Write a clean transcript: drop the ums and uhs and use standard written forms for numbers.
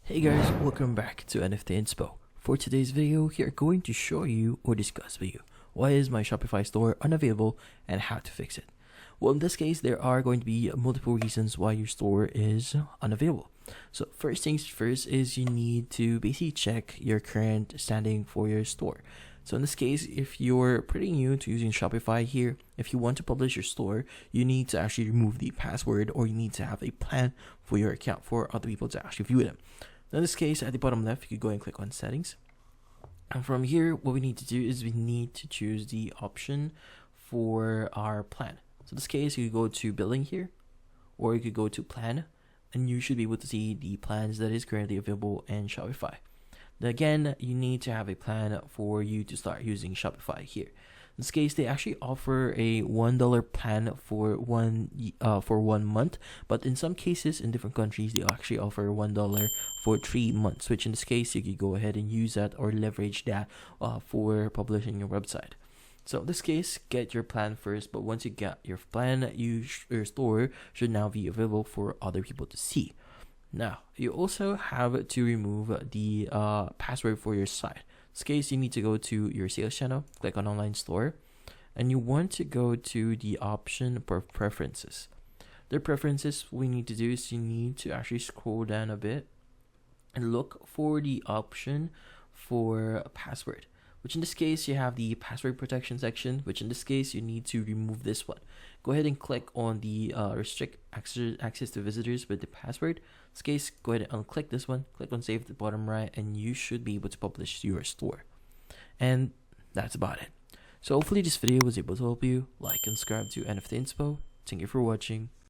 Hey guys, welcome back to NFT Inspo. For today's video, we are going to show you or discuss with you why is my Shopify store unavailable and how to fix it. Well, in this case, there are going to be multiple reasons why your store is unavailable. So first things first is you need to basically check your current standing for your store. So in this case, if you're pretty new to using Shopify here, if you want to publish your store, you need to actually remove the password or you need to have a plan for your account for other people to actually view them. In this case, at the bottom left, you could go and click on settings. And from here, what we need to do is we need to choose the option for our plan. So in this case, you could go to billing here, or you could go to plan, and you should be able to see the plans that is currently available in Shopify. Now again, you need to have a plan for you to start using Shopify here. In this case, they actually offer a $1 plan for one month, but in some cases, in different countries, they actually offer $1 for 3 months. Which in this case, you could go ahead and use that or leverage that for publishing your website. So in this case, get your plan first. But once you get your plan, your store should now be available for other people to see. Now, you also have to remove the password for your site. In this case, you need to go to your sales channel, click on online store, and you want to go to the option for preferences. The preferences, what we need to do is you need to actually scroll down a bit and look for the option for a password, which in this case, you have the password protection section, which in this case, you need to remove this one. Go ahead and click on the restrict access to visitors with the password. In this case, go ahead and unclick this one, click on save at the bottom right, and you should be able to publish your store. And that's about it. So hopefully this video was able to help you. Like and subscribe to NFT Inspo. Thank you for watching.